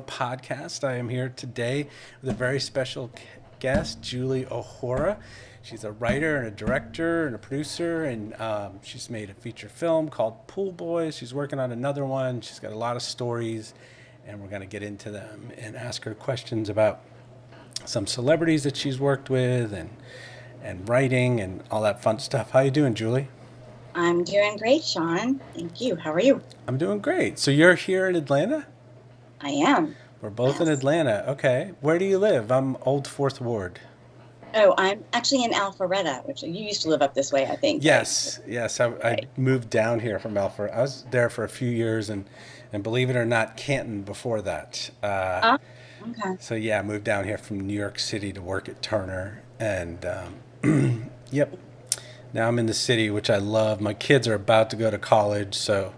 podcast. I am here today with a very special guest, Julie O'Hora. She's a writer and a director and a producer, and she's made a feature film called Pool Boys. She's working on another one. She's got a lot of stories, and we're going to get into them and ask her questions about some celebrities that she's worked with and writing and all that fun stuff. How you doing, Julie? I'm doing great, Shawn. Thank you. How are you? I'm doing great. So you're here in Atlanta? I am. We're both in Yes. Atlanta. Okay. Where do you live? I'm Old Fourth Ward. Oh, I'm actually in Alpharetta, which you used to live up this way, I think. Right? Yes. I Right. moved down here from Alpha. I was there for a few years, and believe it or not, Canton before that. Oh, okay. So yeah, I moved down here from New York City to work at Turner, and yep. Now I'm in the city, which I love. My kids are about to go to college, so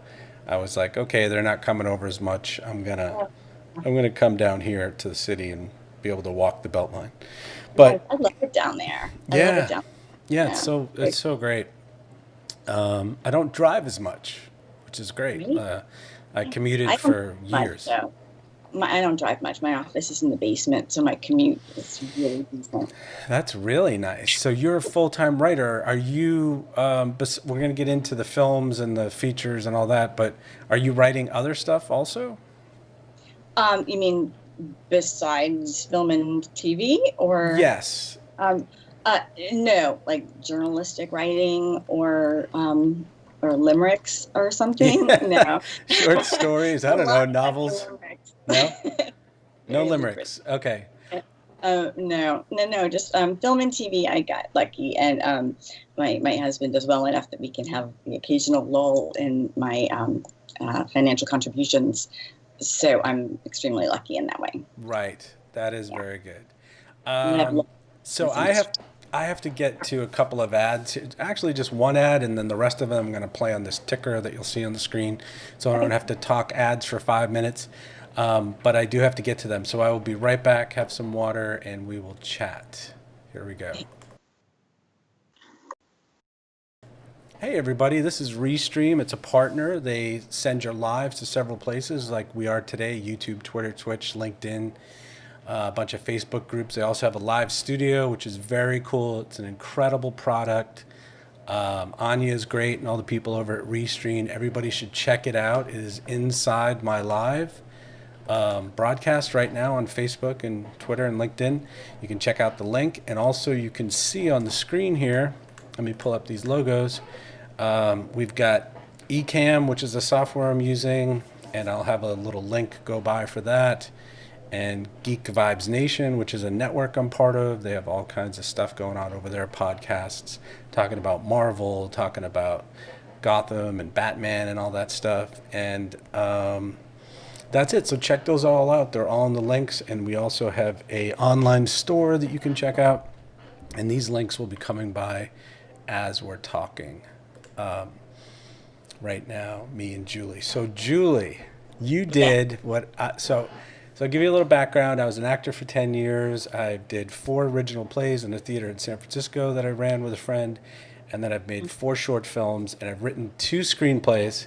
I was like, okay, they're not coming over as much. I'm gonna come down here to the city and be able to walk the Beltline. Yes, But I love it down there. I love it yeah, down yeah, there. it's so great. I don't drive as much, which is great. Really? I commuted I don't for drive much, years. though. I don't drive much. My office is in the basement, so my commute is really decent. That's really nice. So you're a full-time writer. Are you? We're gonna get into the films and the features and all that, but are you writing other stuff also? You mean besides film and TV, or Yes. um, uh, no, like journalistic writing or limericks or something? No. Short stories. I A don't know, lot of novels. limericks. No, no Very lucrative. limericks. Okay. No, just film and TV. I got lucky, and my husband does well enough that we can have the occasional lull in my financial contributions. So I'm extremely lucky in that way. Right. That is Yeah, very good. and I have Um, so some. I have to get to a couple of ads. Actually, just one ad, and then the rest of them I'm going to play on this ticker that you'll see on the screen, so I don't Okay. have to talk ads for 5 minutes. But I do have to get to them, so I will be right back. Have some water, and we will chat. Here we go. Hey everybody, this is Restream. It's a partner. They send your lives to several places like we are today: YouTube, Twitter, Twitch, LinkedIn, a bunch of Facebook groups. They also have a live studio, which is very cool. It's an incredible product. Anya is great, and all the people over at Restream. Everybody should check it out. It is inside my live broadcast right now on Facebook and Twitter and LinkedIn. You can check out the link, and also you can see on the screen here. Let me pull up these logos. We've got Ecamm, which is the software I'm using, and I'll have a little link go by for that. And Geek Vibes Nation, which is a network I'm part of. They have all kinds of stuff going on over their podcasts, talking about Marvel, talking about Gotham and Batman and all that stuff. And that's it. So check those all out. They're all in the links, and we also have a online store that you can check out. And these links will be coming by as we're talking right now, me and Julie. So Julie, you Yeah. did so I'll give you a little background. I was an actor for 10 years. I did 4 original plays in a theater in San Francisco that I ran with a friend, and then I've made 4 short films, and I've written 2 screenplays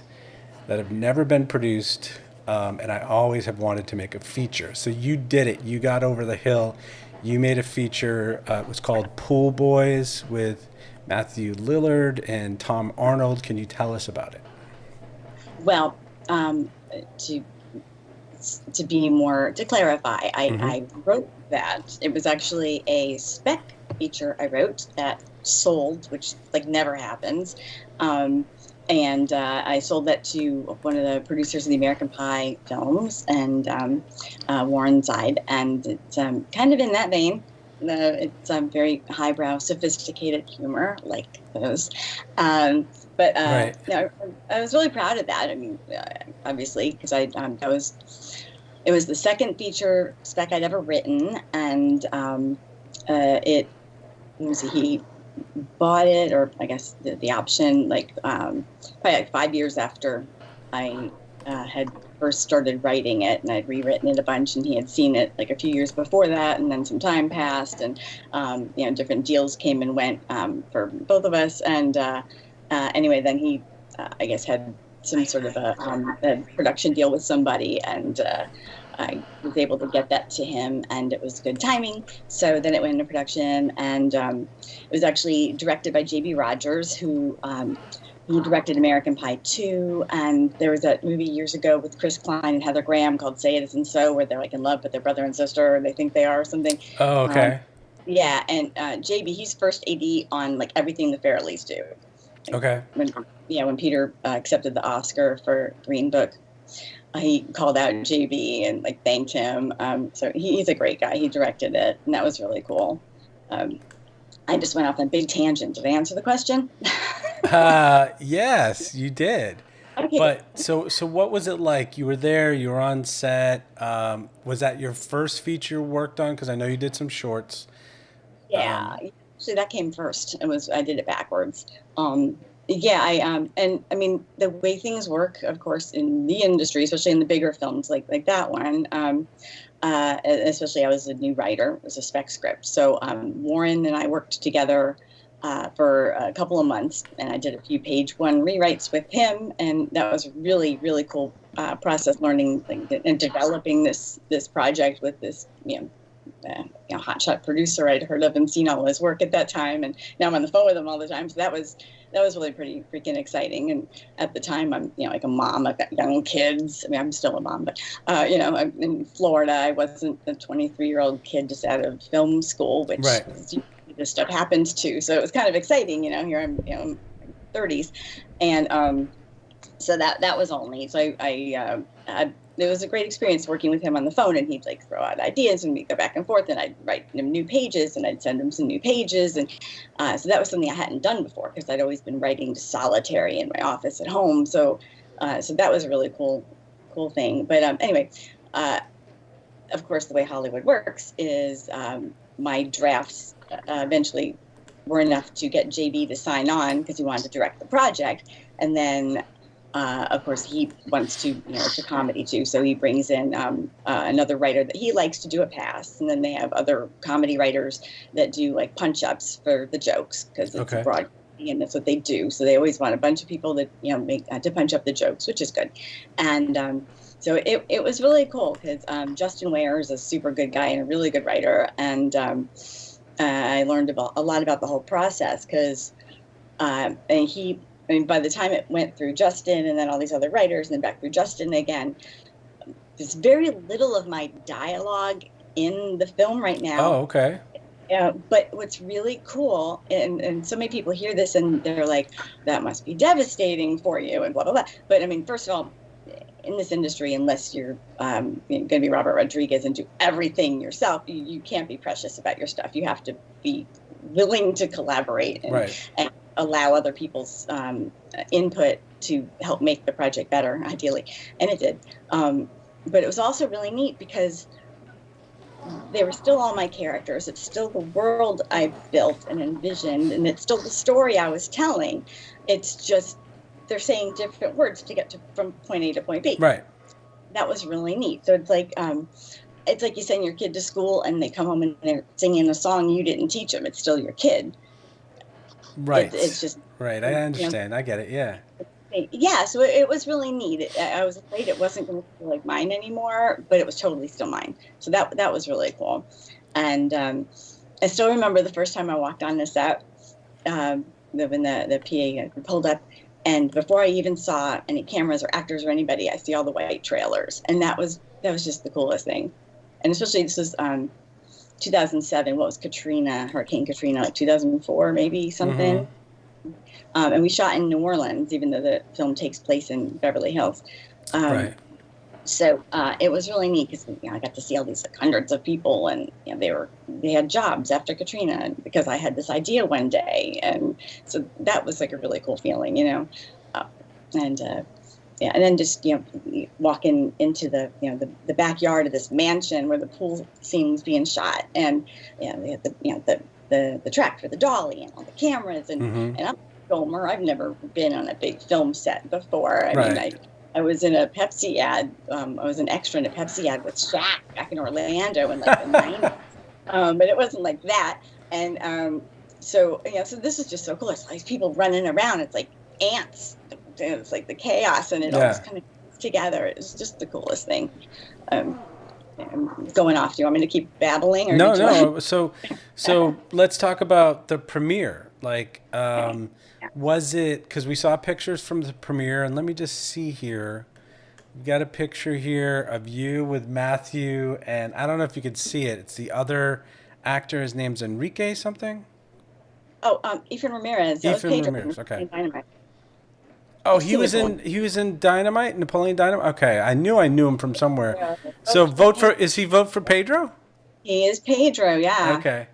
that have never been produced, and I always have wanted to make a feature. So you did it. You got over the hill. You made a feature. It was called Pool Boys with Matthew Lillard and Tom Arnold. Can you tell us about it? Well, to be more to clarify, Mm-hmm. I wrote that. It was actually a spec feature I wrote that sold, which like never happens. Um, and I sold that to one of the producers of the American Pie films, and Warren Zide. And it's kind of in that vein. It's very highbrow, sophisticated humor, like those. But Right. no, I was really proud of that. I mean, obviously, because it was the second feature spec I'd ever written, and it was he bought it, or I guess the option, like probably like 5 years after I had first started writing it, and I'd rewritten it a bunch, and he had seen it like a few years before that, and then some time passed, and different deals came and went for both of us, and anyway, then he I guess had some sort of a production deal with somebody, and I was able to get that to him, and it was good timing. So then it went into production, and it was actually directed by J.B. Rogers, who directed American Pie 2, and there was that movie years ago with Chris Klein and Heather Graham called Say It Isn't So, where they're like in love with their brother and sister, or they think they are or something. Oh, okay. Yeah, and JB, he's first AD on like everything the Farrellys do. Okay. When Peter accepted the Oscar for Green Book, he called out JB and like thanked him. So he's a great guy. He directed it, and that was really cool. I just went off on a big tangent. Did I answer the question? Yes, you did. Okay. But so what was it like? You were there, you were on set. Was that your first feature you worked on? Because I know you did some shorts. Yeah, actually that came first. I did it backwards. And I mean the way things work, of course, in the industry, especially in the bigger films like that one. Especially I was a new writer. It was a spec script. So Warren and I worked together for a couple of months, and I did a few page one rewrites with him, and that was really, really cool process, learning and developing this project with this hotshot producer I'd heard of and seen all his work at that time, and now I'm on the phone with him all the time. So that was really pretty freaking exciting. And at the time, I'm like a mom. I've got young kids. I mean, I'm still a mom, but I'm in Florida. I wasn't a 23-year-old kid just out of film school, which right. This stuff happens to. So it was kind of exciting. Here I'm 30s, and so that was all neat. So it was a great experience working with him on the phone, and he'd like throw out ideas, and we'd go back and forth, and I'd write him new pages, and I'd send him some new pages, and so that was something I hadn't done before, because I'd always been writing solitary in my office at home. So that was a really cool thing. But anyway, of course, the way Hollywood works is my drafts eventually were enough to get JB to sign on, because he wanted to direct the project, and then. Of course, he wants to, it's a comedy too, so he brings in another writer that he likes to do a pass, and then they have other comedy writers that do like punch-ups for the jokes, because it's a broad comedy, and that's what they do. So they always want a bunch of people that make to punch up the jokes, which is good. And so it was really cool, because Justin Ware is a super good guy and a really good writer, and I learned a lot about the whole process, because by the time it went through Justin and then all these other writers and then back through Justin again, there's very little of my dialogue in the film right now. Oh, okay. But what's really cool, and so many people hear this and they're like, that must be devastating for you and blah, blah, blah. But I mean, first of all, in this industry, unless you're going to be Robert Rodriguez and do everything yourself, you can't be precious about your stuff. You have to be willing to collaborate and allow other people's input to help make the project better, ideally. And it did. But it was also really neat, because they were still all my characters. It's still the world I built and envisioned, and it's still the story I was telling. It's just they're saying different words to get from point A to point B. Right. That was really neat. So it's like you send your kid to school and they come home and they're singing a song you didn't teach them. It's still your kid. Right. It's just right. I understand. I get it. Yeah. Yeah. So it was really neat. I was afraid it wasn't going to feel like mine anymore, but it was totally still mine. So that was really cool. And I still remember the first time I walked on the set, when the PA pulled up, and before I even saw any cameras or actors or anybody, I see all the white trailers, and that was just the coolest thing. And especially this was 2007. What was Hurricane Katrina, like 2004, maybe something. Mm-hmm. And we shot in New Orleans, even though the film takes place in Beverly Hills. Right. So it was really neat, because I got to see all these hundreds of people, and they had jobs after Katrina, because I had this idea one day, and so that was like a really cool feeling, and then just walking into the backyard of this mansion where the pool scene was being shot, and they had the track for the dolly and all the cameras, and mm-hmm. and I'm a filmer. I've never been on a big film set before. I mean, I was in a Pepsi ad. I was an extra in a Pepsi ad with Shaq back in Orlando in like the 90s. But it wasn't like that. And so this is just so cool. It's like people running around. It's like ants. It's like the chaos, and it all just kind of comes together. It's just the coolest thing. I'm going off. Do you want me to keep babbling? Or No, did you no. So let's talk about the premiere. Like, Okay. Yeah. was it, because we saw pictures from the premiere, and let me just see here. We've got a picture here of you with Matthew, and I don't know if you could see it. It's the other actor. His name's Enrique something. Oh, Ethan Ramirez. That was Ethan Pedro Ramirez. from Okay. Dynamite. Oh, He's too old. he was in Dynamite, Napoleon Dynamite. Okay, I knew him from somewhere. Yeah. So is he vote for Pedro? He is Pedro. Yeah. Okay.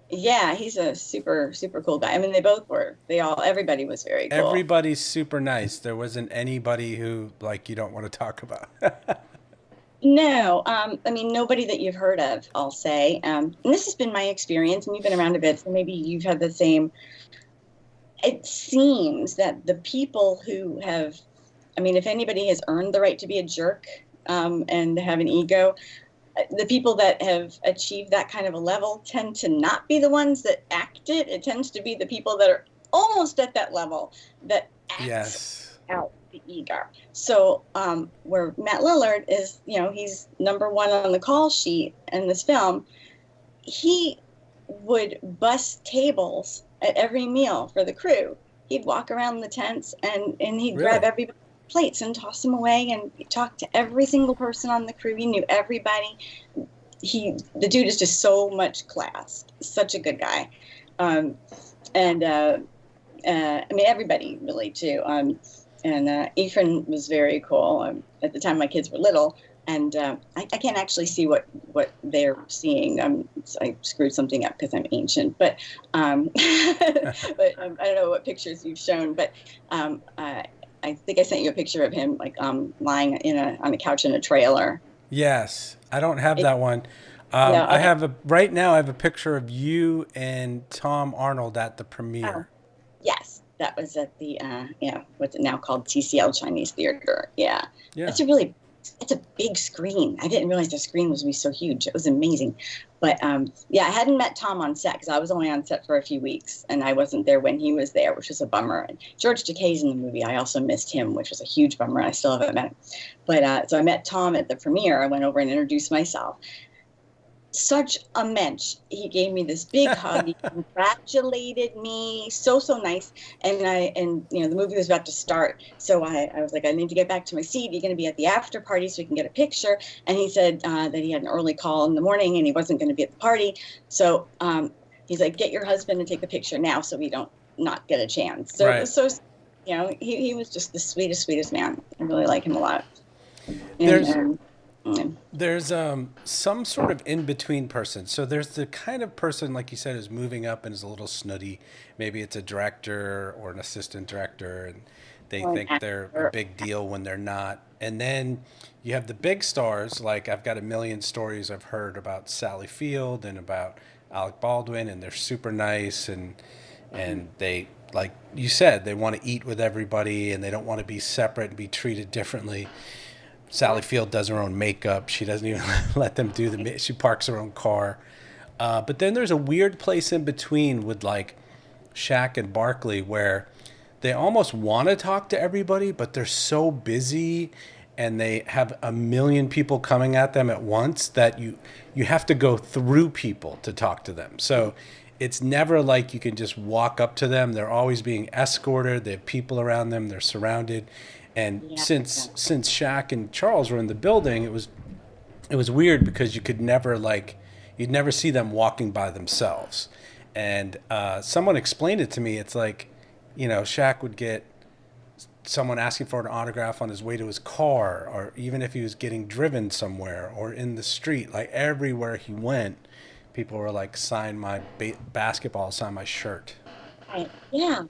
Yeah, he's a super, super cool guy. I mean, they both were. Everybody was very cool. Everybody's super nice. There wasn't anybody who like you don't want to talk about. No, I mean, nobody that you've heard of, I'll say. And this has been my experience, and you've been around a bit, so maybe you've had the same. It seems that the people who have, I mean, if anybody has earned the right to be a jerk and have an ego, the people that have achieved that kind of a level tend to not be the ones that act it. It tends to be the people that are almost at that level that act Yes. out the ego. So where Matt Lillard is, he's number one on the call sheet in this film, he would bust tables at every meal for the crew. He'd walk around the tents and he'd grab everybody's plates and toss them away, and talk to every single person on the crew. He knew everybody. The dude is just so much class. Such a good guy. I mean, everybody really too. And Ephraim was very cool. At the time, my kids were little, and I can't actually see what they're seeing. I screwed something up because I'm ancient, but I don't know what pictures you've shown. But I think I sent you a picture of him like lying on a couch in a trailer. Yes, I don't have that one. No, I have right now. I have a picture of you and Tom Arnold at the premiere. Yes, that was at the what's it now called, TCL Chinese Theater. Yeah. It's a big screen. I didn't realize the screen was going to be so huge. It was amazing. But I hadn't met Tom on set because I was only on set for a few weeks, and I wasn't there when he was there, which was a bummer. And George Takei's in the movie. I also missed him, which was a huge bummer. I still haven't met him. But so I met Tom at the premiere. I went over and introduced myself. Such a mensch. He gave me this big hug. He congratulated me. So nice. And the movie was about to start. So I was like, I need to get back to my seat. You're going to be at the after party so we can get a picture. And he said that he had an early call in the morning and he wasn't going to be at the party. So he's like, get your husband and take the picture now so we don't not get a chance. So It was so, he was just the sweetest man. I really like him a lot. There's some sort of in-between person. So there's the kind of person, like you said, is moving up and is a little snooty. Maybe it's a director or an assistant director, and they think they're a big deal when they're not. And then you have the big stars, like I've got a million stories I've heard about Sally Field and about Alec Baldwin, and they're super nice, and they, like you said, they want to eat with everybody, and they don't want to be separate and be treated differently. Sally Field does her own makeup. She doesn't even let them do she parks her own car. But then there's a weird place in between with like Shaq and Barkley where they almost want to talk to everybody, but they're so busy and they have a million people coming at them at once that you have to go through people to talk to them. So it's never like you can just walk up to them. They're always being escorted. They have people around them. They're surrounded. And since Shaq and Charles were in the building, it was weird because you could never you'd never see them walking by themselves. And someone explained it to me. It's like, Shaq would get someone asking for an autograph on his way to his car, or even if he was getting driven somewhere or in the street, like everywhere he went, people were like, sign my basketball, sign my shirt. Yeah.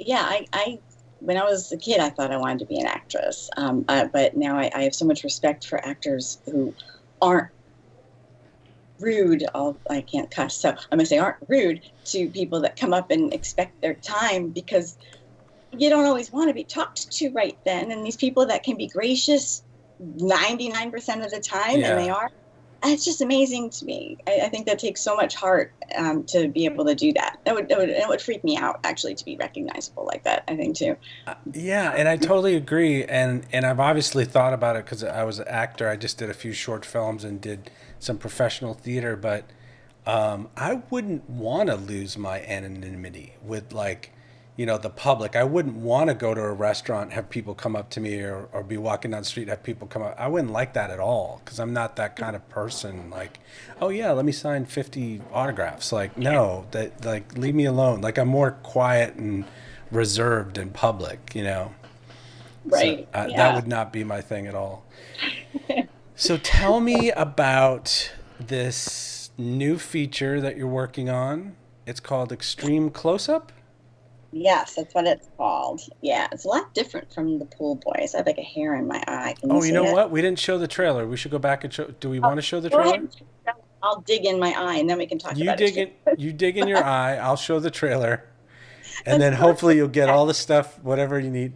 I when I was a kid, I thought I wanted to be an actress. But now I have so much respect for actors who aren't rude. I can't cuss, so I'm going to say aren't rude to people that come up and expect their time, because you don't always want to be talked to right then. And these people that can be gracious 99% of the time, and they are, it's just amazing to me. I think that takes so much heart to be able to do that. It would freak me out, actually, to be recognizable like that, I think, too. Yeah, and I totally agree. And I've obviously thought about it because I was an actor. I just did a few short films and did some professional theater. But I wouldn't want to lose my anonymity with, like, you know, the public. I wouldn't want to go to a restaurant, have people come up to me, or be walking down the street, have people come up. I wouldn't like that at all, because I'm not that kind of person. Like, oh yeah, let me sign 50 autographs. Like, no, that, like, leave me alone. Like, I'm more quiet and reserved in public, you know. Right. So, that would not be my thing at all. So tell me about this new feature that you're working on. It's called Extreme Close-Up. Yes, that's what it's called. Yeah, it's a lot different from the Pool Boys. I have like a hair in my eye. Can you see know it? what? We didn't show the trailer. We should go back and show. Do we want to show the trailer? I'll dig in my eye, and then we can talk about it. You dig in your eye. I'll show the trailer, and then hopefully you'll get all the stuff, whatever you need.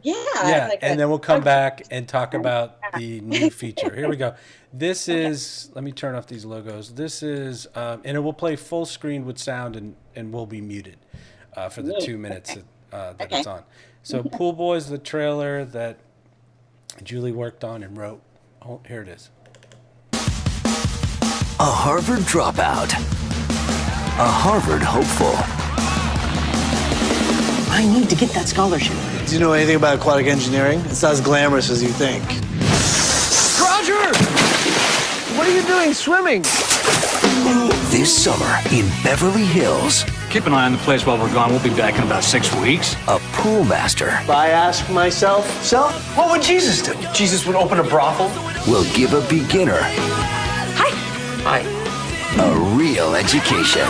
Yeah, like and then we'll come back and talk about the new feature. Here we go. This is, let me turn off these logos. This is, and it will play full screen with sound, and will be muted for the 2 minutes that it's on. So Pool Boys, the trailer that Julie worked on and wrote. Oh, here it is. A Harvard dropout. A Harvard hopeful. I need to get that scholarship. Do you know anything about aquatic engineering? It's not as glamorous as you think. Roger! What are you doing swimming? This summer in Beverly Hills. Keep an eye on the place while we're gone. We'll be back in about 6 weeks. A pool master. If I ask myself, so what would Jesus do? Jesus would open a brothel? Will give a beginner. Hi. A real education.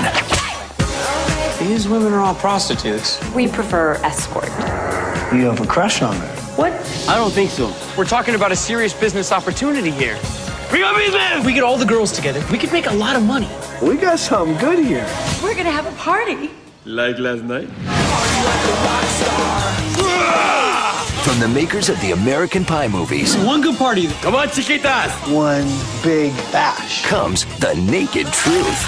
These women are all prostitutes. We prefer escort. You have a crush on her. What? I don't think so. We're talking about a serious business opportunity here. We got business! We get all the girls together. We could make a lot of money. We got something good here. We're gonna have a party. Like last night? From the makers of the American Pie movies. One good party. Come on, chiquitas! One big bash. Comes the naked truth.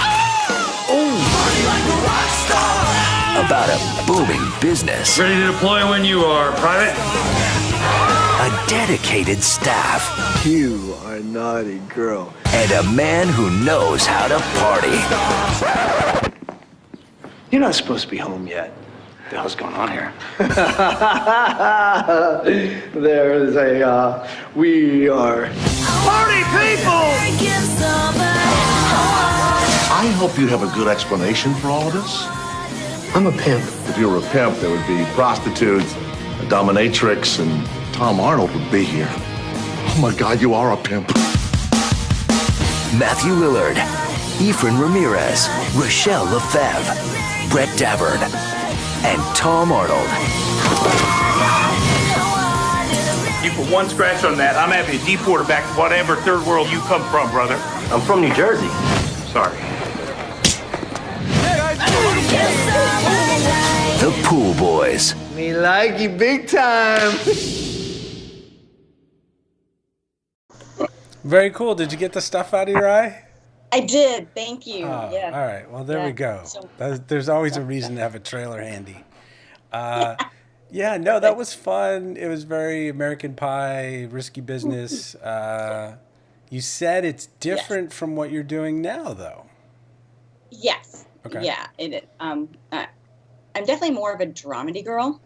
About a booming business. Ready to deploy when you are, Private? A dedicated staff. You are a naughty girl. And a man who knows how to party. You're not supposed to be home yet. What the hell's going on here? There's a, we are party people! I hope you'd have a good explanation for all of this. I'm a pimp. If you were a pimp, there would be prostitutes, a dominatrix, and Tom Arnold would be here. Oh my God, you are a pimp. Matthew Lillard, Efren Ramirez, Rachelle Lefevre, Brett Davern, and Tom Arnold. You put one scratch on that, I'm having to deport her back to whatever third world you come from, brother. I'm from New Jersey. Sorry. The Pool Boys. Me like you big time. Very cool. Did you get the stuff out of your eye? I did. Thank you. Oh, yeah. All right. Well, there we go. So, There's always a reason to have a trailer handy. Yeah, no, that was fun. It was very American Pie, risky business. You said it's different from what you're doing now, though. Yes. Okay. Yeah, it is. I'm definitely more of a dramedy girl.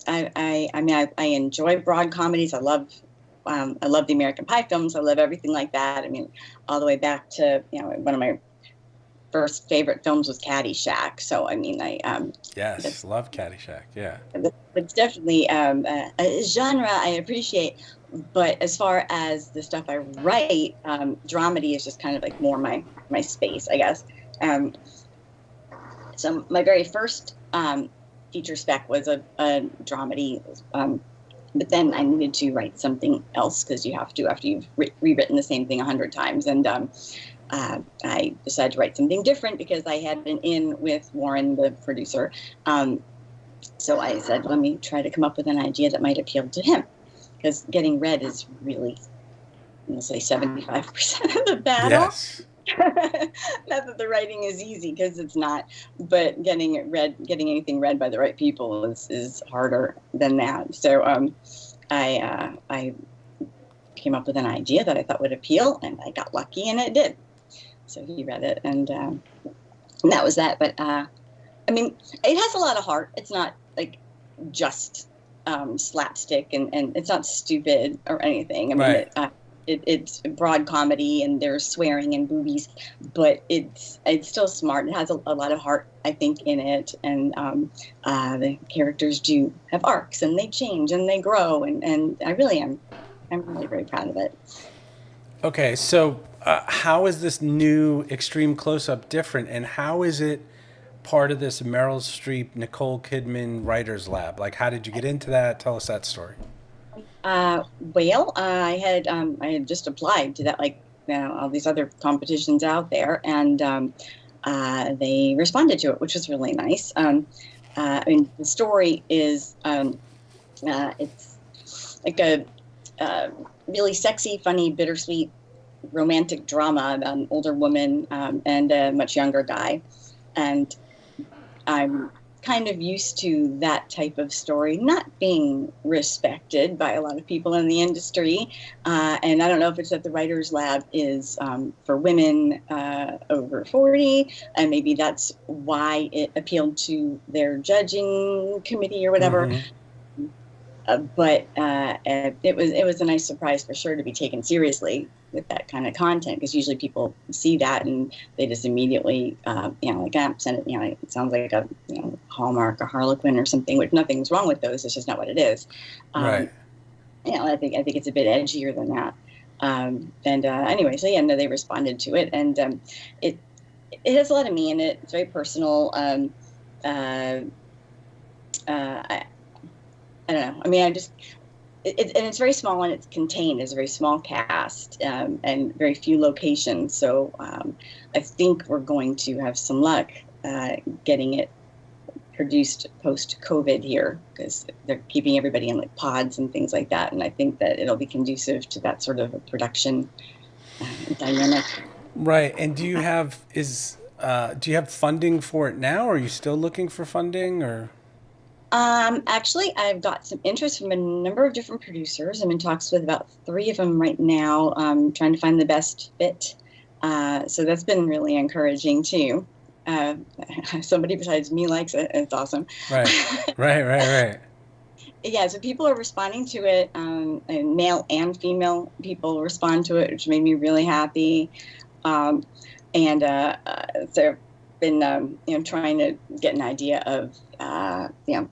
I mean, I enjoy broad comedies. I love the American Pie films. I love everything like that. I mean, all the way back to, one of my first favorite films was Caddyshack. So, I mean, yes, love Caddyshack. Yeah. It's definitely a genre I appreciate. But as far as the stuff I write, dramedy is just kind of like more my space, I guess. So my very first feature spec was a dramedy, but then I needed to write something else because you have to after you've rewritten the same thing 100 times. And I decided to write something different because I had an in with Warren, the producer. So I said, let me try to come up with an idea that might appeal to him, because getting read is really we'll say 75% of the battle. Yes. Not that the writing is easy, because it's not, but getting anything read by the right people is harder than that. So I came up with an idea that I thought would appeal, and I got lucky, and it did. So he read it, and that was that. But I mean, it has a lot of heart. It's not like just slapstick, and it's not stupid or anything. I mean, right. It's broad comedy, and there's swearing and boobies, but it's still smart. It has a lot of heart, I think, in it, and the characters do have arcs, and they change and they grow, and I'm really very proud of it. Okay, so how is this new Extreme Close-Up different, and how is it part of this Meryl Streep, Nicole Kidman Writers Lab? Like, how did you get into that? Tell us that story. Well, I had just applied to that, like, all these other competitions out there, and they responded to it, which was really nice. I mean, the story is it's like a really sexy, funny, bittersweet, romantic drama about an older woman and a much younger guy, and I'm kind of used to that type of story not being respected by a lot of people in the industry. And I don't know if it's that the Writers Lab is for women over 40, and maybe that's why it appealed to their judging committee or whatever. Mm-hmm. But it was a nice surprise for sure to be taken seriously with that kind of content, because usually people see that and they just immediately, send it. It sounds like a Hallmark or Harlequin or something. Which nothing's wrong with those. It's just not what it is. Right. I think it's a bit edgier than that. Anyway, so yeah, no, they responded to it, and it has a lot of me in it. It's very personal. I don't know. I mean, and it's very small, and it's contained. It's a very small cast and very few locations. So I think we're going to have some luck getting it produced post-COVID here, because they're keeping everybody in like pods and things like that. And I think that it'll be conducive to that sort of a production dynamic. Right. And do you have funding for it now? Or are you still looking for funding, or? Actually, I've got some interest from a number of different producers. I'm in talks with about 3 of them right now, trying to find the best fit. So that's been really encouraging too. Somebody besides me likes it. It's awesome. Right. Yeah, so people are responding to it, and male and female people respond to it, which made me really happy. So I've been, trying to get an idea of,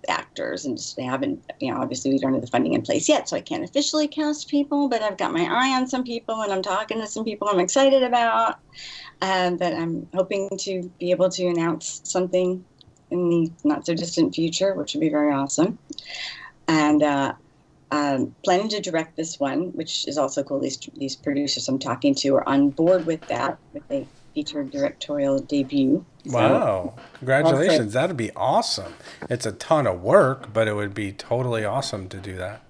actors, and just haven't, obviously we don't have the funding in place yet, so I can't officially cast people, but I've got my eye on some people, and I'm talking to some people I'm excited about, that I'm hoping to be able to announce something in the not so distant future, which would be very awesome. And planning to direct this one, which is also cool. These producers I'm talking to are on board with that, with a featured directorial debut. Wow. Congratulations. That'd be awesome. It's a ton of work, but it would be totally awesome to do that.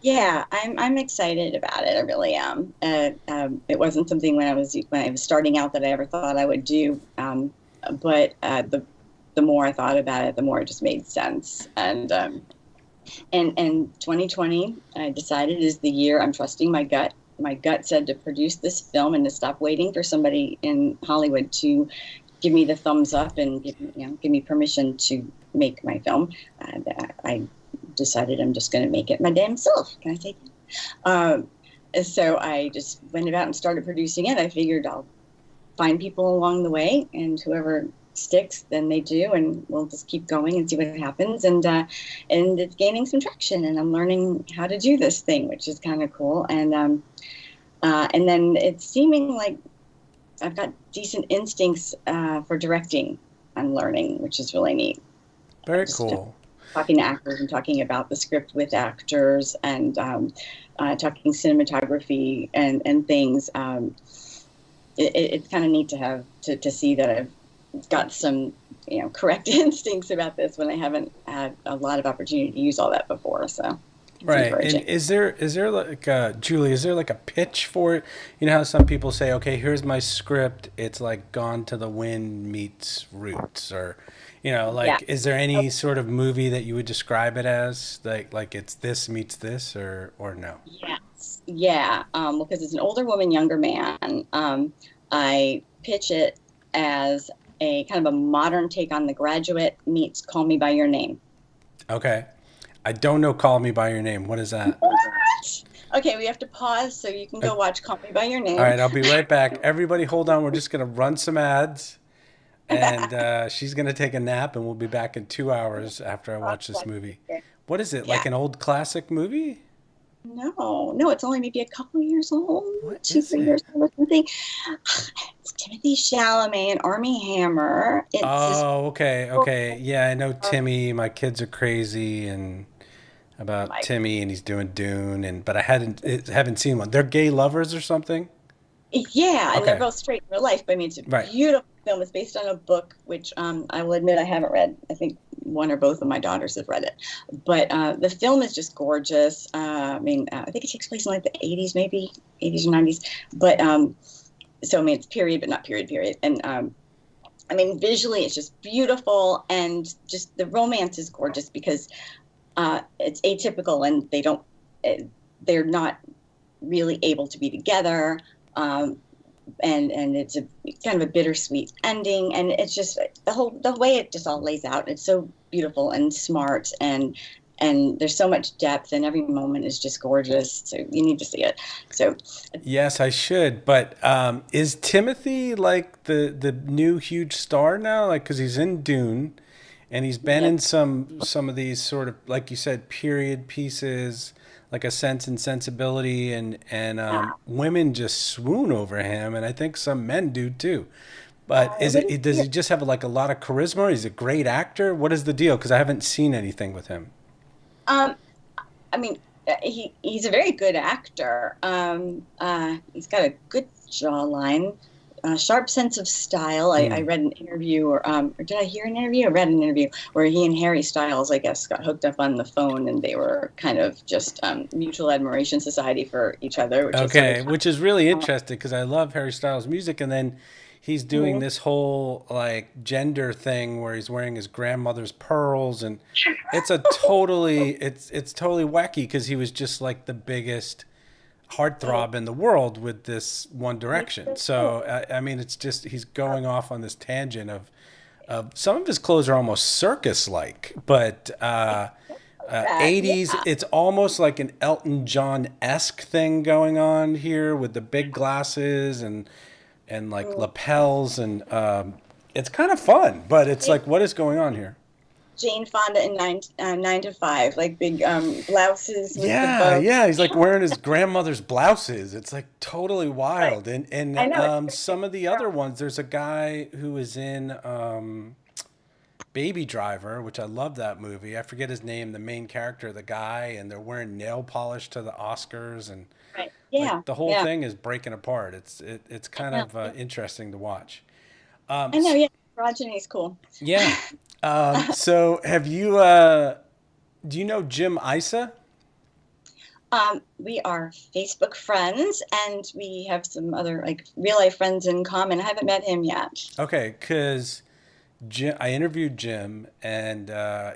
Yeah, I'm excited about it. I really am. It wasn't something when I was starting out that I ever thought I would do. But the more I thought about it, the more it just made sense. And 2020, I decided, is the year I'm trusting my gut. My gut said to produce this film and to stop waiting for somebody in Hollywood to give me the thumbs up and give me permission to make my film. I decided I'm just going to make it my damn self. Can I say that? So I just went about and started producing it. I figured I'll find people along the way, and whoever sticks, then they do, and we'll just keep going and see what happens. And it's gaining some traction, and I'm learning how to do this thing, which is kind of cool. And then it's seeming like I've got decent instincts for directing. I'm learning, which is really neat. Very cool. Talking to actors and talking about the script with actors, and talking cinematography and things. It's kind of neat to have to see that I've got some correct instincts about this when I haven't had a lot of opportunity to use all that before. So Right. And is there like Julie, is there like a pitch for it? You know how some people say, okay, here's my script. It's like Gone to the Wind meets Roots, or, you know, like, is there any sort of movie that you would describe it as, like it's this meets this, or no? Yes. Yeah. Because it's an older woman, younger man. I pitch it as a kind of a modern take on The Graduate meets Call Me by Your Name. Okay. I don't know Call Me by Your Name. What is that? What? Okay, we have to pause so you can go watch Call Me by Your Name. All right, I'll be right back. Everybody hold on. We're just going to run some ads. And she's going to take a nap, and we'll be back in 2 hours after I watch this movie. What is it, like an old classic movie? No, it's only maybe a couple of years old. What 2, 3 years old or something. It's Timothy Chalamet and Armie Hammer. Okay. Yeah, I know Timmy. My kids are crazy and about Timmy, and he's doing Dune, but I haven't seen one. They're gay lovers or something? Yeah, and they're both straight in real life. But I mean, it's a beautiful film. It's based on a book, which I will admit I haven't read. I think one or both of my daughters have read it. But the film is just gorgeous. I think it takes place in like the 80s, maybe 80s or 90s. But so I mean, it's period, but not period. And I mean, visually, it's just beautiful, and just the romance is gorgeous because it's atypical, and they're not really able to be together. And it's a kind of a bittersweet ending, and it's just the way it just all lays out. It's so beautiful and smart, and there's so much depth, and every moment is just gorgeous. So you need to see it. So yes, I should. But is Timothy like the new huge star now? Like, because he's in Dune, and he's been in some of these sort of, like you said, period pieces, like A Sense and Sensibility, and women just swoon over him, and I think some men do too. But does he just have like a lot of charisma? He's a great actor. What is the deal? Because I haven't seen anything with him. I mean, he's a very good actor. He's got a good jawline, sharp sense of style. I read an interview, or did I hear an interview? I read an interview where he and Harry Styles, I guess, got hooked up on the phone, and they were kind of just mutual admiration society for each other. Which is really interesting because I love Harry Styles' music, and then he's doing this whole like gender thing where he's wearing his grandmother's pearls, and it's totally wacky because he was just like the biggest heartthrob in the world with this One Direction. So I mean, it's just he's going off on this tangent of some of his clothes are almost circus like, but 80s, it's almost like an Elton John-esque thing going on here with the big glasses and like lapels, and it's kind of fun, but it's like, what is going on here? Jane Fonda in 9 to 5, like big blouses. Yeah, he's like wearing his grandmother's blouses. It's like totally wild. Right. And some of the other ones, there's a guy who is in Baby Driver, which I love that movie. I forget his name, the main character, the guy, and they're wearing nail polish to the Oscars, and the whole thing is breaking apart. It's kind of interesting to watch. I know, yeah. Rogenie's cool. Yeah. So have you, do you know Jim Isa? We are Facebook friends, and we have some other like real life friends in common. I haven't met him yet. Okay, because I interviewed Jim, and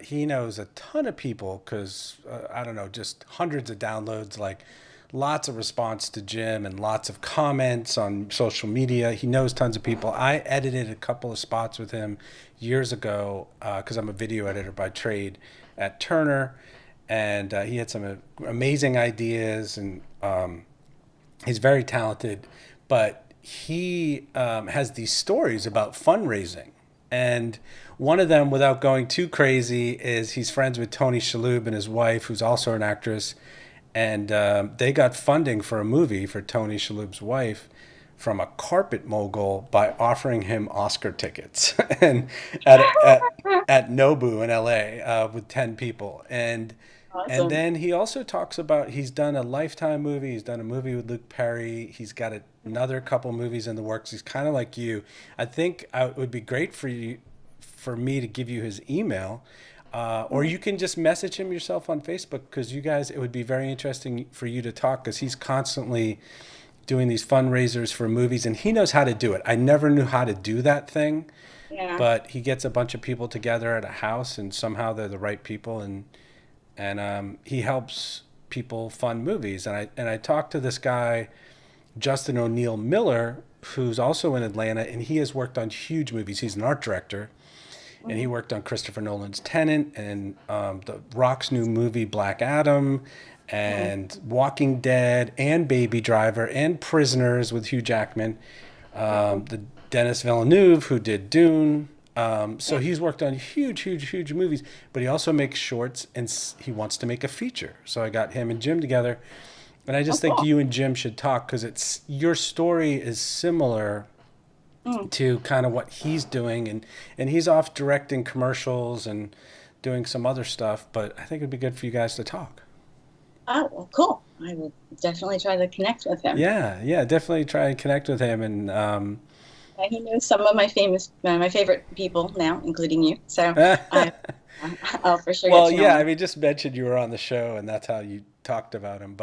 he knows a ton of people because, I don't know, just hundreds of downloads, like lots of response to Jim and lots of comments on social media. He knows tons of people. I edited a couple of spots with him years ago because I'm a video editor by trade at Turner, and he had some amazing ideas, and he's very talented, but he has these stories about fundraising. And one of them, without going too crazy, is he's friends with Tony Shalhoub and his wife, who's also an actress. And they got funding for a movie for Tony Shalhoub's wife from a carpet mogul by offering him Oscar tickets and at Nobu in LA with 10 people. And awesome. And then he also talks about he's done a Lifetime movie. He's done a movie with Luke Perry. He's got another couple movies in the works. He's kind of like you. I think it would be great for me to give you his email. Or you can just message him yourself on Facebook, because you guys, it would be very interesting for you to talk, because he's constantly doing these fundraisers for movies, and he knows how to do it. I never knew how to do that thing, but he gets a bunch of people together at a house, and somehow they're the right people, and he helps people fund movies. And I talked to this guy, Justin O'Neill Miller, who's also in Atlanta, and he has worked on huge movies. He's an art director. And he worked on Christopher Nolan's Tenet and The Rock's new movie Black Adam and Walking Dead and Baby Driver and Prisoners with Hugh Jackman. The Denis Villeneuve, who did Dune. So he's worked on huge movies, but he also makes shorts, and he wants to make a feature. So I got him and Jim together. And I just think you and Jim should talk, because your story is similar to kind of what he's doing, and he's off directing commercials and doing some other stuff, but I think it'd be good for you guys to talk. Oh, well, cool. I will definitely try to connect with him. Yeah, definitely try and connect with him. And he knows some of my favorite people now, including you. So I'll for sure. Well, yeah, I mean, just mentioned you were on the show, and that's how you talked about him.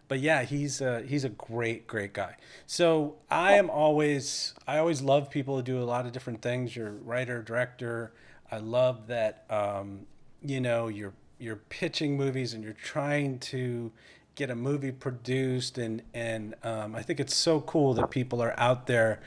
But yeah, he's a great guy. So I always love people who do a lot of different things. You're a writer, director. I love that you're pitching movies and you're trying to get a movie produced, and I think it's so cool that people are out there.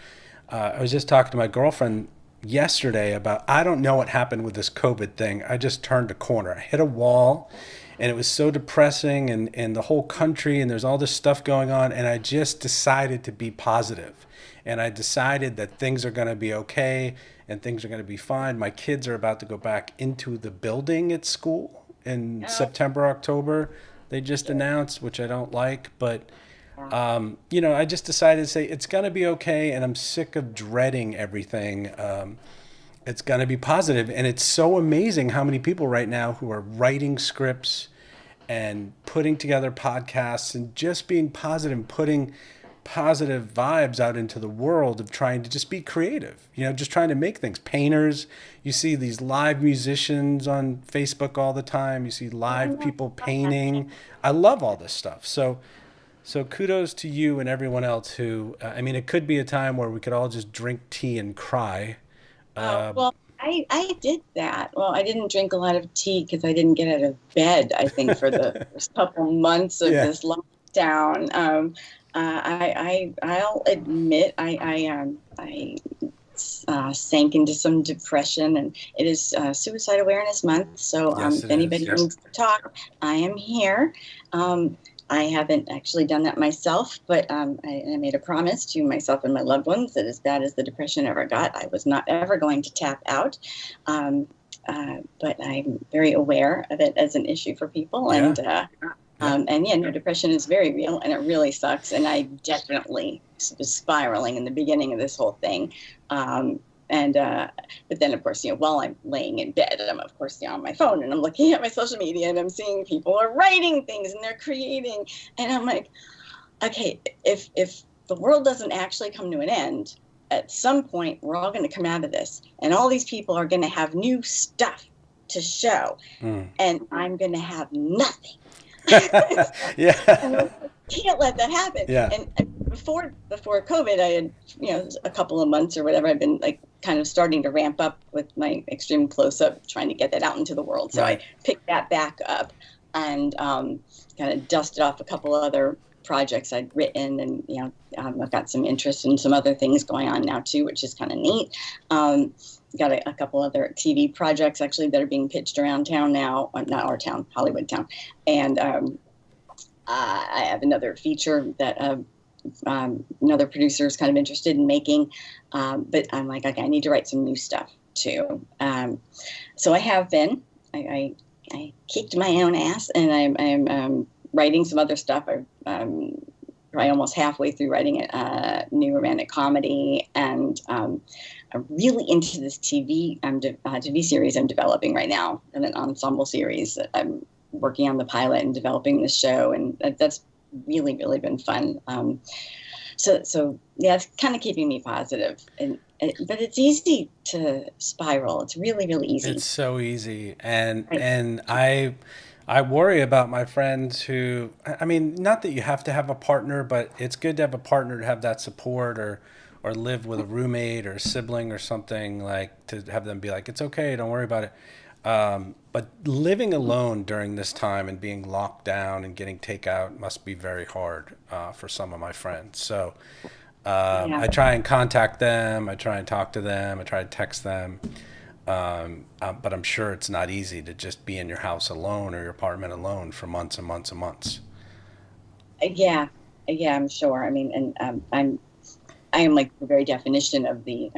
I was just talking to my girlfriend yesterday about, I don't know what happened with this COVID thing. I just turned a corner. I hit a wall. And it was so depressing, and the whole country, and there's all this stuff going on, and I just decided to be positive. And I decided that things are going to be okay, and things are going to be fine. My kids are about to go back into the building at school in September, October. They just announced, which I don't like, but I just decided to say it's going to be okay, and I'm sick of dreading everything. It's going to be positive. And it's so amazing how many people right now who are writing scripts and putting together podcasts and just being positive and putting positive vibes out into the world of trying to just be creative, just trying to make things. Painters, you see these live musicians on Facebook all the time. You see live people painting. I love all this stuff. So kudos to you and everyone else who, it could be a time where we could all just drink tea and cry. Well, I did that. Well, I didn't drink a lot of tea because I didn't get out of bed, I think, for the first couple months of this lockdown. I'll admit I sank into some depression, and it is Suicide Awareness Month. So if anybody needs to talk, I am here. I haven't actually done that myself, but I made a promise to myself and my loved ones that as bad as the depression ever got, I was not ever going to tap out. But I'm very aware of it as an issue for people. Yeah. Depression is very real, and it really sucks. And I definitely was spiraling in the beginning of this whole thing. But then, of course, while I'm laying in bed, I'm, of course, on my phone, and I'm looking at my social media, and I'm seeing people are writing things and they're creating. And I'm like, okay, if the world doesn't actually come to an end, at some point, we're all going to come out of this, and all these people are going to have new stuff to show, and I'm going to have nothing. Yeah. And I can't let that happen. Yeah. And before COVID, I had, a couple of months or whatever, I've been kind of starting to ramp up with my extreme close-up, trying to get that out into the world. So I picked that back up and kind of dusted off a couple other projects I'd written, and I've got some interest in some other things going on now too, which is kind of neat. Got a couple other TV projects actually that are being pitched around town now, not our town, Hollywood town, and I have another feature that another producer is kind of interested in making, but I'm like, okay, I need to write some new stuff too. So I have been. I kicked my own ass, and I'm writing some other stuff. I'm probably almost halfway through writing a new romantic comedy, and I'm really into this TV series I'm developing right now, an ensemble series. I'm working on the pilot and developing the show, and that's really, really been fun. So yeah, it's kind of keeping me positive, but it's easy to spiral. It's really, really easy. It's so easy, and I worry about my friends who, I mean, not that you have to have a partner, but it's good to have a partner to have that support, or live with a roommate or a sibling or something, like to have them be like, it's okay, don't worry about it. But living alone during this time and being locked down and getting takeout must be very hard for some of my friends. So I try and contact them. I try and talk to them. I try to text them. But I'm sure it's not easy to just be in your house alone or your apartment alone for months and months and months. Yeah, I'm sure. I mean, and I am like the very definition of the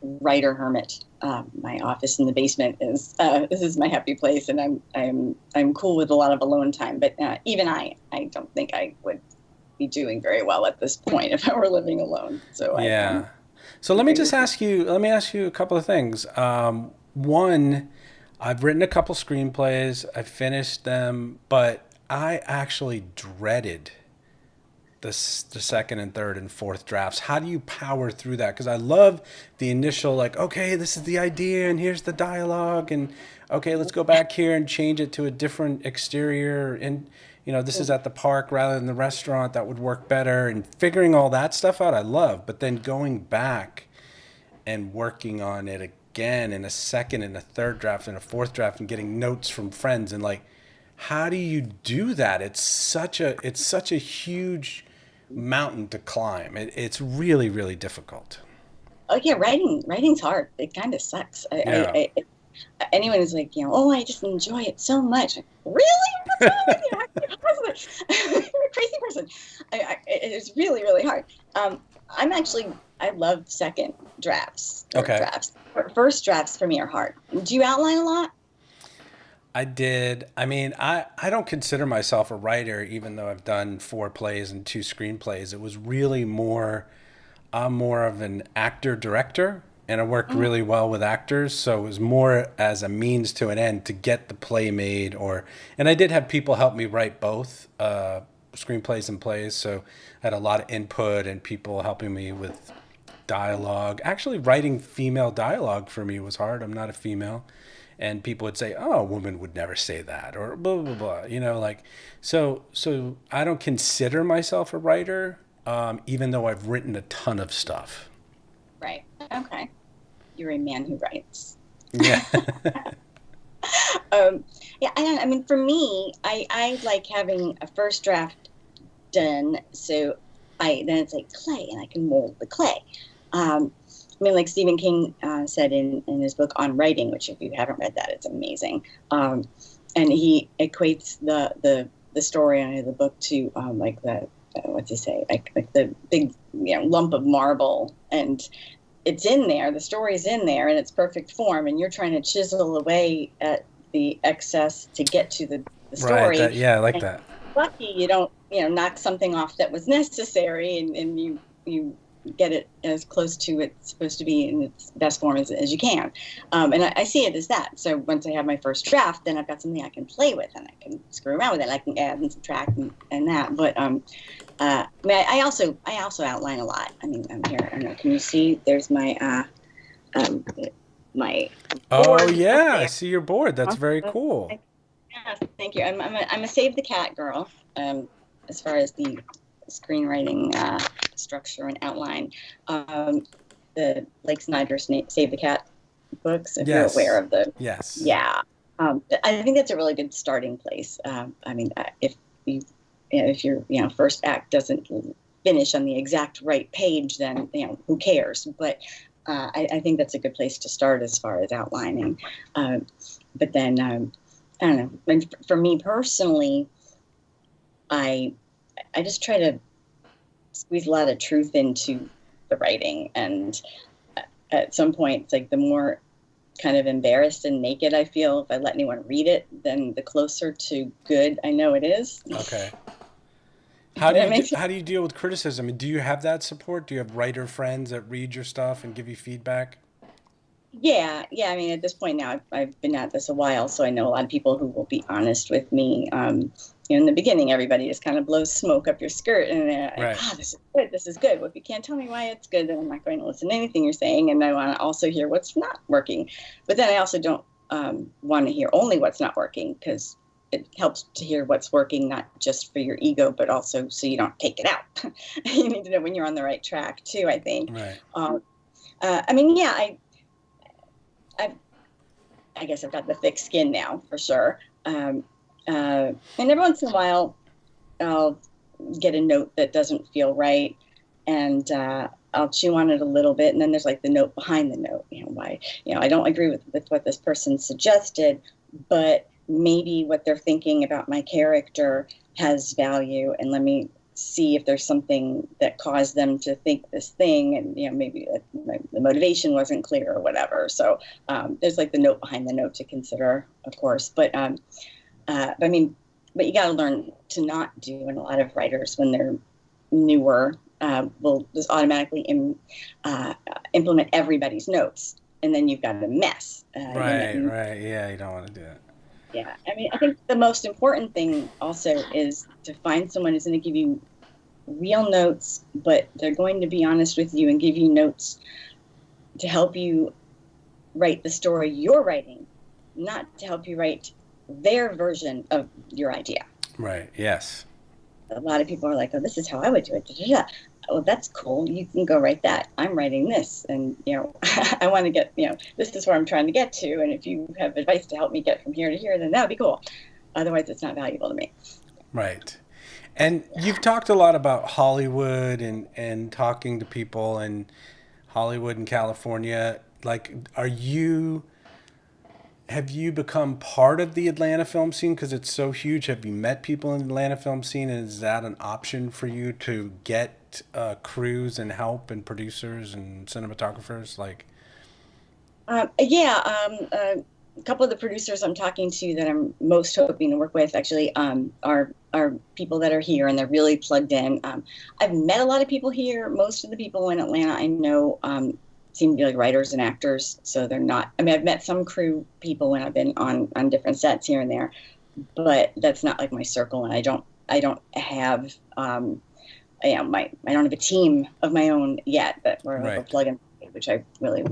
writer hermit. My office in the basement is this is my happy place, and I'm cool with a lot of alone time. But even I don't think I would be doing very well at this point if I were living alone. So yeah. So let me ask you a couple of things. One, I've written a couple screenplays. I finished them, but I actually dreaded the second and third and fourth drafts. How do you power through that? Because I love the initial, like, okay, this is the idea and here's the dialogue, and okay, let's go back here and change it to a different exterior, and this is at the park rather than the restaurant. That would work better, and figuring all that stuff out I love. But then going back and working on it again in a second and a third draft and a fourth draft and getting notes from friends, and like, how do you do that? It's such a huge mountain to climb. It's really, really difficult. Oh yeah, writing's hard. It kind of sucks. Anyone is like, I just enjoy it so much. Like, really? What's wrong with you? You're a crazy person. It's really, really hard. I love second drafts. Okay. Drafts. First drafts for me are hard. Do you outline a lot? I did. I mean, I don't consider myself a writer, even though I've done 4 plays and 2 screenplays. It was really I'm more of an actor-director, and I worked really well with actors, so it was more as a means to an end to get the play made. And I did have people help me write both screenplays and plays, so I had a lot of input and people helping me with dialogue. Actually, writing female dialogue for me was hard. I'm not a female. And people would say, oh, a woman would never say that, or blah, blah, blah, so I don't consider myself a writer, even though I've written a ton of stuff. Right. Okay. You're a man who writes. Yeah. I mean, for me, I like having a first draft done, so then it's like clay, and I can mold the clay. I mean, like Stephen King said in his book on writing, which if you haven't read that, it's amazing. And he equates the story of the book to like the what's he say? Like the big lump of marble, and it's in there. The story's in there in its perfect form, and you're trying to chisel away at the excess to get to the story. Right. I like that. Lucky you don't knock something off that was necessary, and you get it as close to it's supposed to be in its best form as you can. And I see it as that. So once I have my first draft, then I've got something I can play with, and I can screw around with it. I can add and subtract and that. But I mean, I also outline a lot. I mean, I'm here. I don't know. Can you see? There's my my. Oh yeah, I see your board. That's very cool. Yeah, thank you. I'm a Save the Cat girl. As far as the screenwriting structure and outline, the Blake Snyder's Save the Cat books, if you're aware of the. Yes. Yeah. I think that's a really good starting place. I mean, if your first act doesn't finish on the exact right page, then who cares? But I think that's a good place to start as far as outlining. But then I don't know. And for me personally, I just try to squeeze a lot of truth into the writing, and at some point, it's like the more kind of embarrassed and naked I feel if I let anyone read it, then the closer to good I know it is. Okay. How do you deal with criticism? Do you have that support? Do you have writer friends that read your stuff and give you feedback? Yeah. I mean, at this point now, I've been at this a while, so I know a lot of people who will be honest with me. In the beginning, everybody just kind of blows smoke up your skirt, and they're like, this is good, this is good. Well, if you can't tell me why it's good, then I'm not going to listen to anything you're saying, and I want to also hear what's not working. But then I also don't want to hear only what's not working, because it helps to hear what's working, not just for your ego, but also so you don't take it out. You need to know when you're on the right track, too, I think. Right. I guess I've got the thick skin now, for sure. And every once in a while, I'll get a note that doesn't feel right, and I'll chew on it a little bit, and then there's like the note behind the note. I don't agree with what this person suggested, but maybe what they're thinking about my character has value, and let me see if there's something that caused them to think this thing, and maybe the motivation wasn't clear or whatever. So there's like the note behind the note to consider, of course. But you got to learn to not do, and a lot of writers, when they're newer, will just automatically implement everybody's notes, and then you've got a mess. Right. Yeah, you don't want to do that. Yeah, I mean, I think the most important thing also is to find someone who's going to give you real notes, but they're going to be honest with you and give you notes to help you write the story you're writing, not to help you write their version of your idea. Right, yes. A lot of people are like, oh, this is how I would do it. Well, that's cool. You can go write that. I'm writing this. And, I want to get, this is where I'm trying to get to. And if you have advice to help me get from here to here, then that would be cool. Otherwise, it's not valuable to me. Right. And you've talked a lot about Hollywood and talking to people in Hollywood and California. Like, have you become part of the Atlanta film scene because it's so huge? Have you met people in the Atlanta film scene, and is that an option for you to get crews and help and producers and cinematographers? A couple of the producers I'm talking to that I'm most hoping to work with actually are people that are here, and they're really plugged in. I've met a lot of people here. Most of the people in Atlanta I know seem to be like writers and actors, so they're not. I mean, I've met some crew people when I've been on different sets here and there, but that's not like my circle, and I don't have I don't have a team of my own yet, but we're like a plug and play, which I really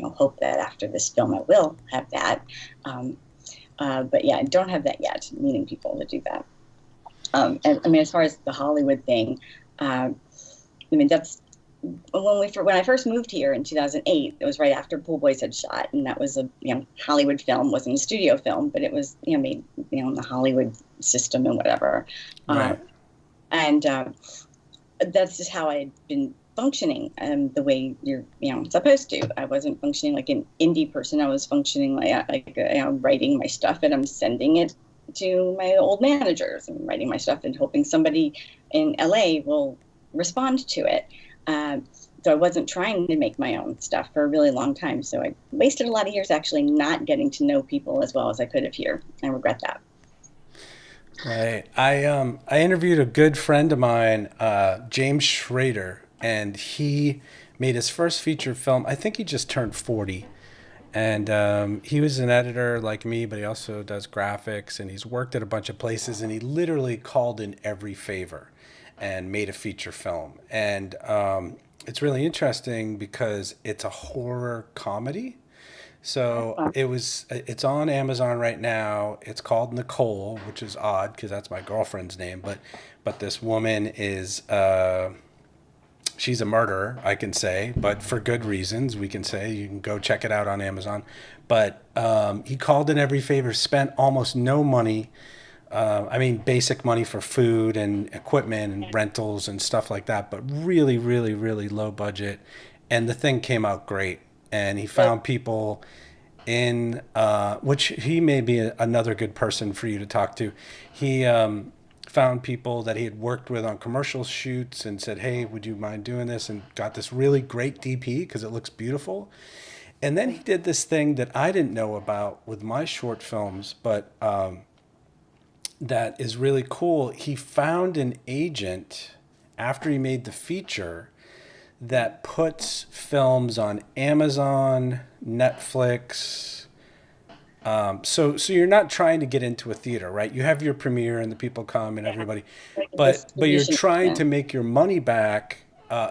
hope that after this film I will have that. But yeah, I don't have that yet, meeting people to do that. And I mean, as far as the Hollywood thing, that's when I first moved here in 2008. It was right after Pool Boys had shot, and that was a Hollywood film. Wasn't a studio film, but it was made in the Hollywood system and whatever. Right. And that's just how I had been functioning, the way you're supposed to. I wasn't functioning like an indie person. I was functioning like writing my stuff, and I'm sending it to my old managers. I'm writing my stuff and hoping somebody in LA will respond to it. So I wasn't trying to make my own stuff for a really long time. So I wasted a lot of years actually not getting to know people as well as I could have here. I regret that. Right. I interviewed a good friend of mine, James Schrader, and he made his first feature film. I think he just turned 40. And he was an editor like me, but he also does graphics, and he's worked at a bunch of places, and he literally called in every favor and made a feature film. And it's really interesting because it's a horror comedy. So it's on Amazon right now. It's called Nicole, which is odd because that's my girlfriend's name. But this woman is, she's a murderer, I can say, but for good reasons, we can say. You can go check it out on Amazon. But he called in every favor, spent almost no money. Basic money for food and equipment and rentals and stuff like that, but really, really, really low budget. And the thing came out great. And he found people in, which he may be another good person for you to talk to. He found people that he had worked with on commercial shoots and said, hey, would you mind doing this? And got this really great DP because it looks beautiful. And then he did this thing that I didn't know about with my short films, but that is really cool. He found an agent after he made the feature that puts films on Amazon, Netflix. So you're not trying to get into a theater, right? You have your premiere and the people come and everybody, but you're trying to make your money back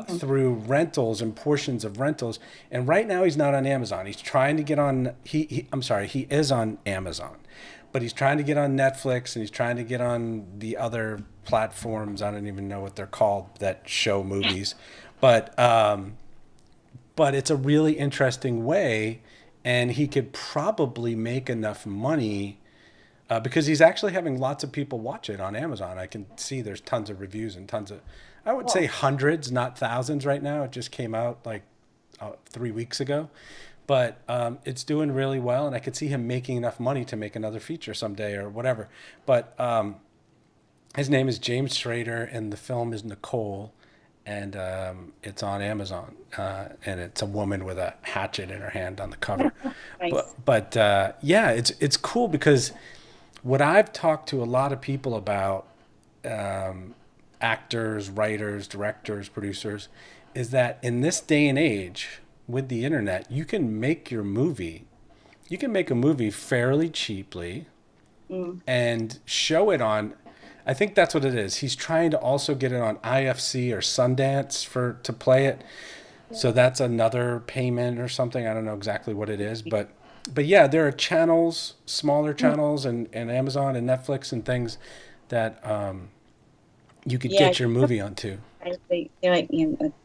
through rentals and portions of rentals. And right now he's not on Amazon. He's trying to get on. He is on Amazon, but he's trying to get on Netflix and he's trying to get on the other platforms. I don't even know what they're called that show movies, but it's a really interesting way. And he could probably make enough money because he's actually having lots of people watch it on Amazon. I can see there's tons of reviews and tons of, I would say hundreds, not thousands right now. It just came out like 3 weeks ago. But it's doing really well. And I could see him making enough money to make another feature someday or whatever. But his name is James Schrader and the film is Nicole. And it's on Amazon, and it's a woman with a hatchet in her hand on the cover. Nice. But yeah, it's cool because what I've talked to a lot of people about, actors, writers, directors, producers, is that in this day and age with the internet, you can make your movie. You can make a movie fairly cheaply and show it on. I think that's what it is. He's trying to also get it on IFC or Sundance to play it. So that's another payment or something. I don't know exactly what it is, but yeah, there are channels, smaller channels, and Amazon and Netflix and things that you could get your movie onto. They're like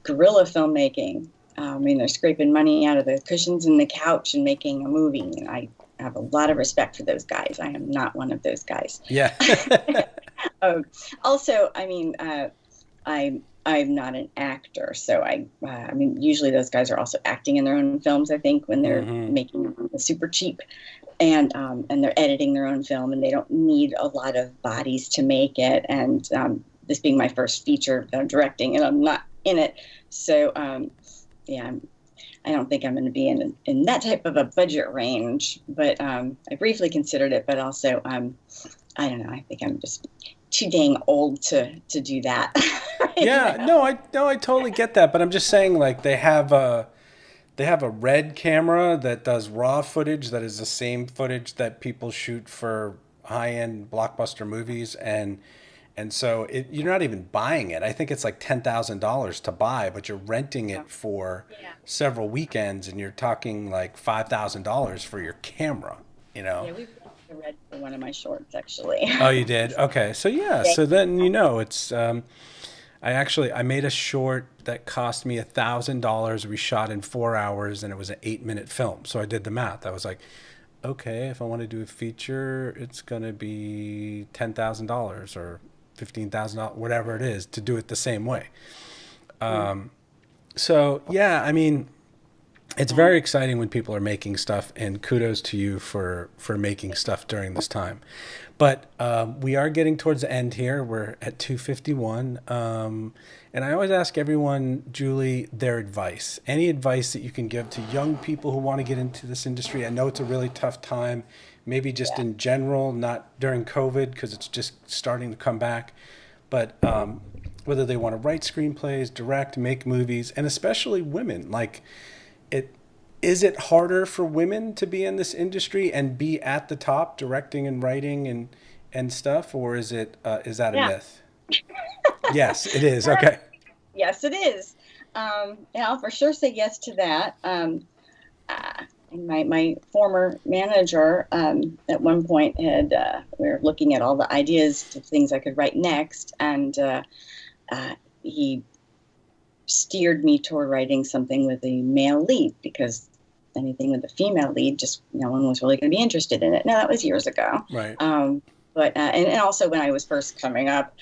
guerrilla filmmaking. I mean, they're scraping money out of the cushions in the couch and making a movie. And I have a lot of respect for those guys. I am not one of those guys. Yeah. Also, I mean, I'm not an actor, so I mean, usually those guys are also acting in their own films. I think when they're making them super cheap, and they're editing their own film, and they don't need a lot of bodies to make it. And this being my first feature that I'm directing, and I'm not in it, so yeah, I don't think I'm going to be in that type of a budget range. But I briefly considered it, but also I don't know. I think I'm just too dang old to do that. Yeah, no, I totally get that. But I'm just saying, like, they have a Red camera that does raw footage that is the same footage that people shoot for high-end blockbuster movies, and so you're not even buying it. I think it's like $10,000 to buy, but you're renting it for several weekends, and you're talking like $5,000 for your camera. You know. Yeah, I read for one of my shorts, actually. Oh, you did? Okay. So yeah, so then it's I made a short that cost me $1,000. We shot in 4 hours and it was an 8-minute film. So I did the math. I was like, okay, if I want to do a feature, it's going to be $10,000 or $15,000, whatever it is, to do it the same way. So yeah, I mean, it's very exciting when people are making stuff, and kudos to you for making stuff during this time. But we are getting towards the end here. We're at 2:51. And I always ask everyone, Julie, their advice. Any advice that you can give to young people who want to get into this industry? I know it's a really tough time, maybe just in general, not during COVID because it's just starting to come back. But whether they want to write screenplays, direct, make movies, and especially women, like, is it harder for women to be in this industry and be at the top directing and writing and stuff, or is that a myth? Yes, it is. Okay. Yes, it is. And I'll for sure say yes to that. My former manager at one point had we were looking at all the ideas of things I could write next, and he steered me toward writing something with a male lead, because anything with a female lead, just no one was really going to be interested in it. Now, that was years ago. Right. But and also when I was first coming up,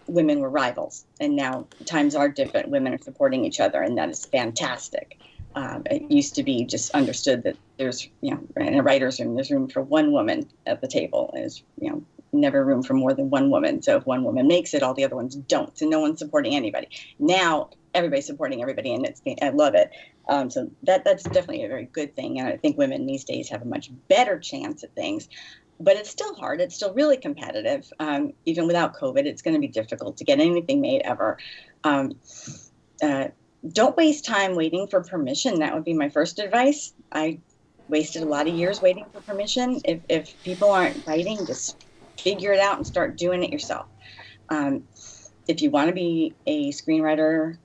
women were rivals, and now times are different. Women are supporting each other, and that is fantastic. It used to be just understood that there's, in a writer's room, there's room for one woman at the table. There's, never room for more than one woman. So if one woman makes it, all the other ones don't. So no one's supporting anybody. Now everybody's supporting everybody, and I love it. So that's definitely a very good thing. And I think women these days have a much better chance at things. But it's still hard. It's still really competitive. Even without COVID, it's going to be difficult to get anything made ever. don't waste time waiting for permission. That would be my first advice. I wasted a lot of years waiting for permission. If people aren't writing, just figure it out and start doing it yourself. If you want to be a screenwriter,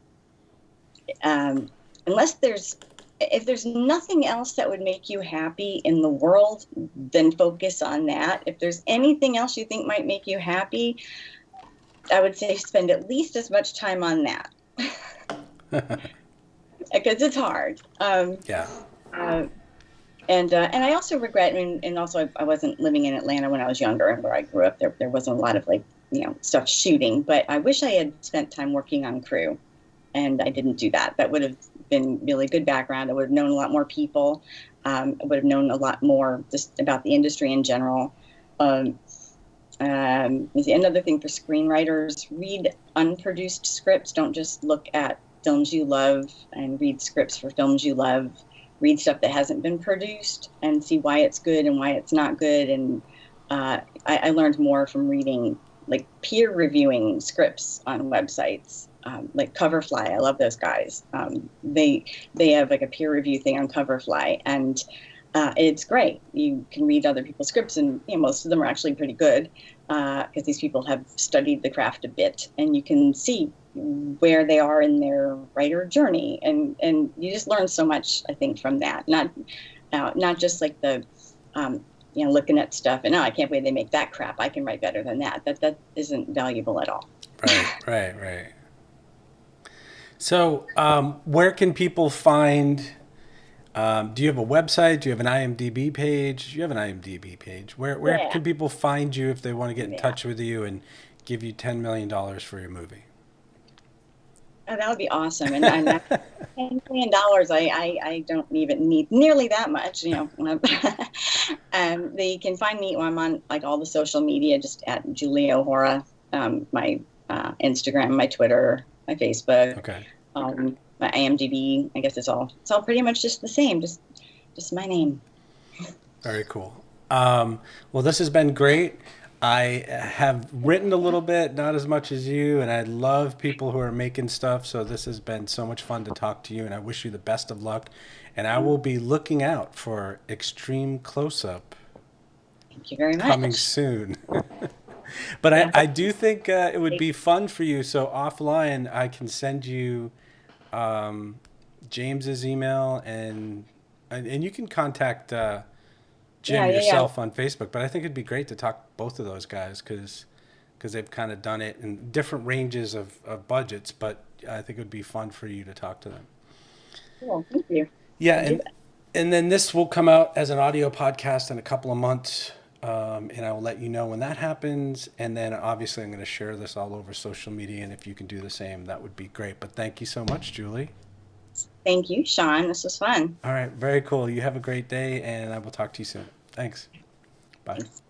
if there's nothing else that would make you happy in the world, then focus on that. If there's anything else you think might make you happy, I would say spend at least as much time on that. Because it's hard. Yeah. And I also regret, and also I wasn't living in Atlanta when I was younger, and where I grew up, there wasn't a lot of stuff shooting. But I wish I had spent time working on crew, and I didn't do that. That would have been really good background. I would have known a lot more people. I would have known a lot more just about the industry in general. Another thing for screenwriters: read unproduced scripts. Don't just look at films you love and read scripts for films you love. Read stuff that hasn't been produced and see why it's good and why it's not good. And I learned more from reading, like, peer reviewing scripts on websites, like Coverfly. I love those guys. They have like a peer review thing on Coverfly, and it's great. You can read other people's scripts, and most of them are actually pretty good because these people have studied the craft a bit, and you can see where they are in their writer journey, and you just learn so much, I think, from that. Not just like the looking at stuff and I can't believe they make that crap, I can write better than that. That isn't valuable at all. Right. So where can people find, do you have a website? Do you have an IMDb page? You have an IMDb page. Where can people find you if they want to get in touch with you and give you $10 million for your movie? Oh, that would be awesome. And $10 million, I don't even need nearly that much, They can find me when I'm on like all the social media, just at Julie O'Hora, my Instagram, my Twitter, my Facebook, my IMDb. I guess it's all pretty much just the same, just my name. Very cool. Well, this has been great. I have written a little bit, not as much as you, and I love people who are making stuff. So this has been so much fun to talk to you, and I wish you the best of luck. And I will be looking out for Extreme Close-Up. Thank you very much. Coming soon. But I do think it would be fun for you. So offline, I can send you James's email, and you can contact Jim yourself on Facebook. But I think it'd be great to talk both of those guys because they've kind of done it in different ranges of budgets. But I think it would be fun for you to talk to them. Cool, thank you. Yeah, and then this will come out as an audio podcast in a couple of months. And I will let you know when that happens. And then obviously I'm going to share this all over social media. And if you can do the same, that would be great. But thank you so much, Julie. Thank you, Shawn. This was fun. All right. Very cool. You have a great day, and I will talk to you soon. Thanks. Bye. Thanks.